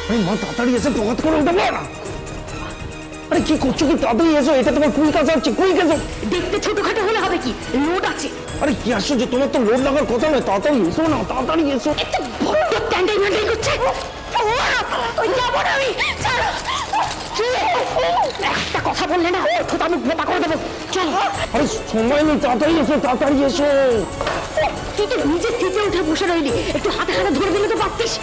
আরে মা তাড়াতাড়ি এসে পকাত করে উঠে পড়। আরে কি করছো কি? তাড়াতাড়ি এসো, এটা তোমার কুইক কাজ আছে, কুইক এসো। দেখতে ছোটখাটো হলে হবে কি, লোড আছে। আরে কি আশ্চর্য, তোমার তো লোড লাগার কথা নয়, তাড়াতাড়ি এসো না, তাড়াতাড়ি এসো। একটা বড় ট্যান্ডাই ম্যান্ডাই করছে। ওই যাবো না আমি, ছাড়ো। একটা কথা বললে না তো আমি গোটা করে দেবো। চল। আরে সময় নেই, তাড়াতাড়ি এসো, তাড়াতাড়ি এসো। তুই তো নিজে সিটে উঠে বসে রইলি, একটু হাতে হাতে ধরে দিলে তো পারতিস।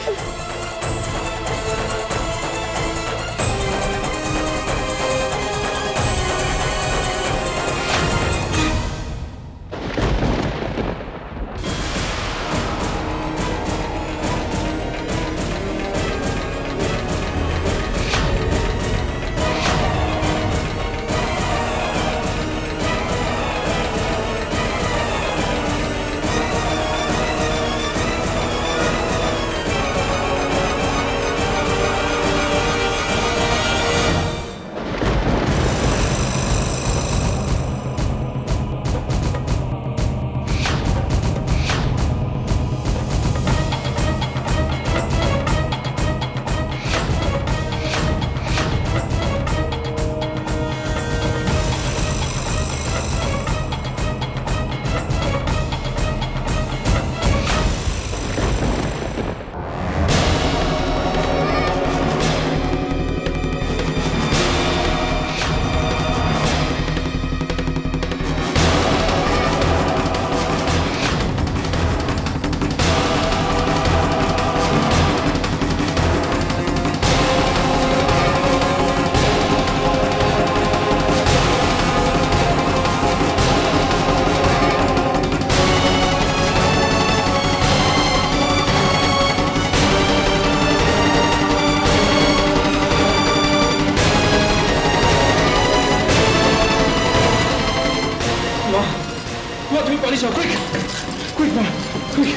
Quick, man, quick.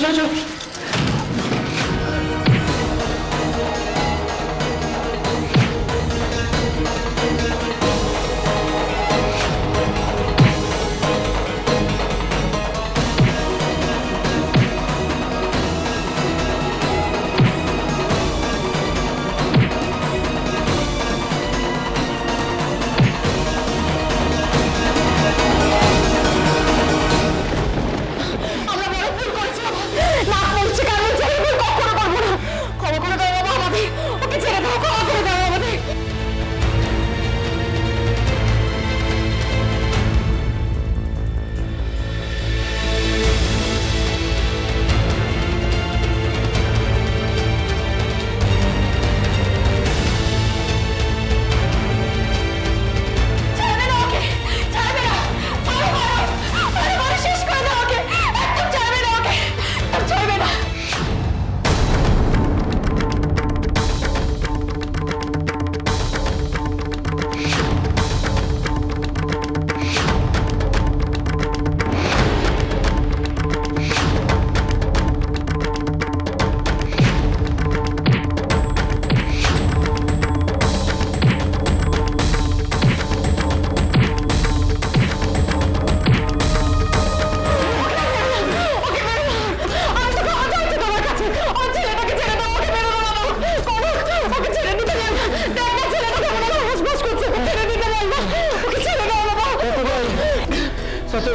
Ja.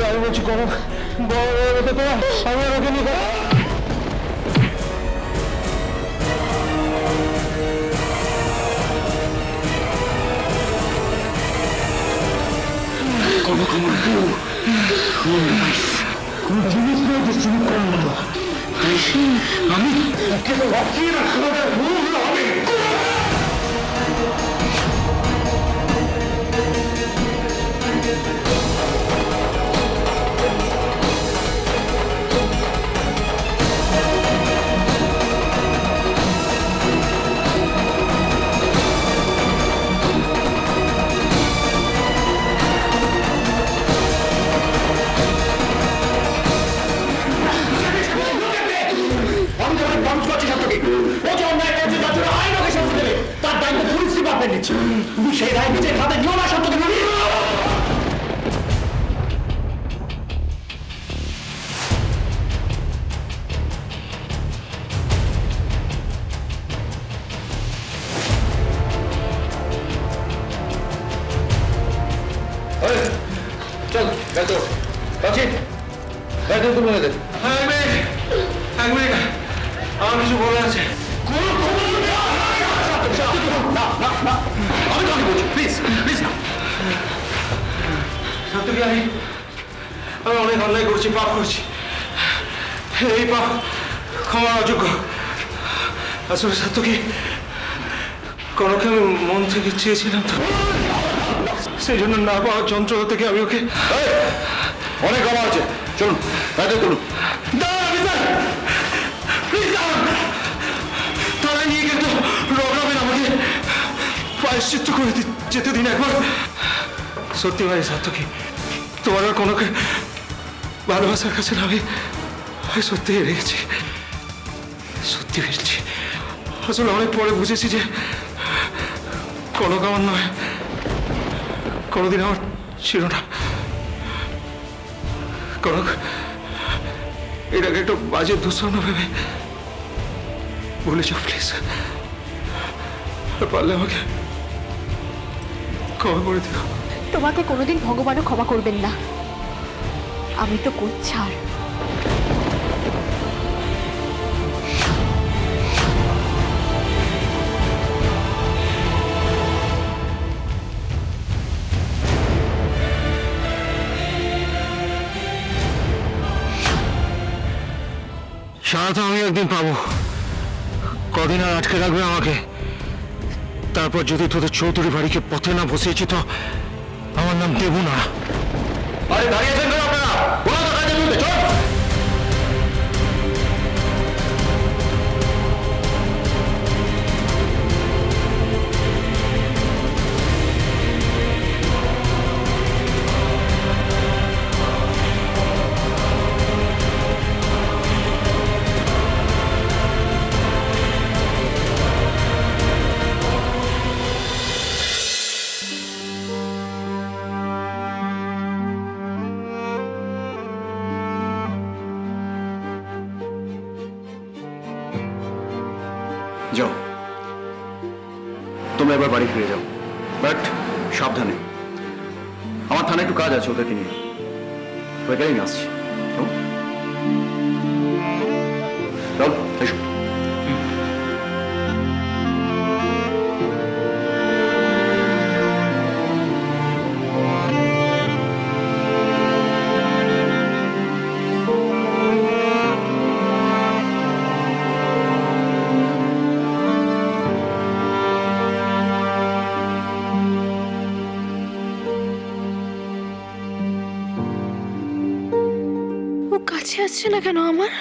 আমি বলছি কনক আমি আর ওকে নিয়ে কনক আমার বউ কোন জিনিস নয় যে চুরি করার মতো, তাই আমি ওকে বাঁচিয়ে রাখবো আমি। সেই রায় নিজের হাতে নিও না সত্যকে। বলুন এদের। এক মিনিট, আমার কিছু বলার আছে। আমি তোমাকে বলছি, প্লিজ প্লিজ না। সাত্তকী, আমি অনেক অন্যায় করেছি, পাপ করেছি। এই পাপ ক্ষমার অযোগ্য। আসলে সাত্তকী, কনককে আমি মন থেকে চেয়েছিলাম তো, সেই জন্য না পাওয়ার যন্ত্রণা থেকে আমি ওকে। অনেক ক্ষমা আছে, চলুন বাইরে চলুন। তাহলে নিয়ে কিন্তু রঘুরামের আমাকে প্রায়শ্চিত্ত করে যেতে দিন একবার। সত্যি ভাই সাত্তকী, তোমার আর কনকে ভালোবাসার কাছে আমি সত্যি হেরে গেছি, সত্যি হেরেছি। আসলে অনেক পরে বুঝেছি যে কনক আমার নয়, কোনোদিন আমার ছিল না। কনক এর আগে একটা বাজে দুঃস্বপ্ন ভেবে ভুলে যাও প্লিজ। পারলে আমাকে ক্ষমা করে দিও। তোমাকে কোনোদিন ভগবানও ক্ষমা করবেন না, আমি তো কোচ্ছার। সারা তো আমি একদিন পাবো, কদিন আর আটকে রাখবে আমাকে? তারপর যদি তোদের চৌধুরী বাড়িকে পথে না বসিয়েছি তো আমার নাম দেবু না। আরে দাঁড়িয়েছেন কেন আপনারা? বলো তো কাজে বলতে, চল। যাও, তোমরা এবার বাড়ি ফিরে যাও, বাট সাবধানে। আমার থানায় একটু কাজ আছে, ওদেরকে নিয়ে ওইখানেই আসছি। চল এসো। কাছে আসছে না কেন আমার?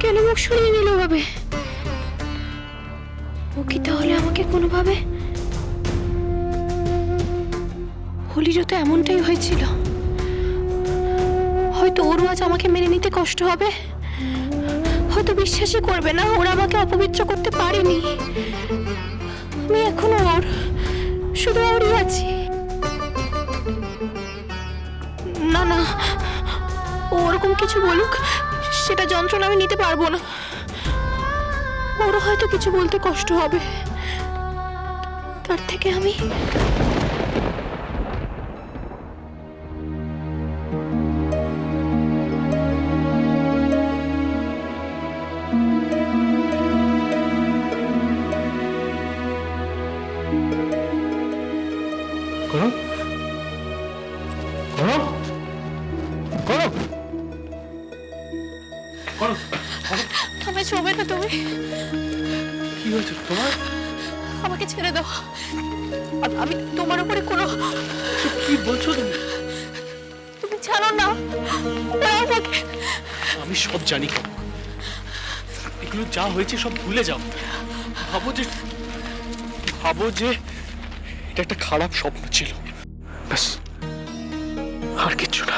কেন মুখ সরিয়ে নিল ভাবে? ও কি তাহলে আমাকে কোনোভাবে? হোলিরও তো এমনটাই হয়েছিল, হয়তো ওরও আজ আমাকে মেনে নিতে কষ্ট হবে, হয়তো বিশ্বাসই করবে না ওরা আমাকে অপবিত্র করতে পারেনি। আমি এখনো ওর, শুধু ওরই আছি। না না, ওরকম কিছু বলুক, সেটা যন্ত্রণা আমি নিতে পারবো না। ওরও হয়তো কিছু বলতে কষ্ট হবে, তার থেকে আমি আমায় ছোঁবে না তুমি। কি হয়েছে তোমার? আমাকে ছেড়ে দাও, আমি তোমার উপরে কোনো। কি বলছো তুমি? তুমি ছাড়ো না আমাকে। আমি সব জানি, এগুলো যা হয়েছে সব ভুলে যাও। ভাবো যে এটা একটা খারাপ স্বপ্ন ছিল, ব্যাস, আর কিচ্ছু না।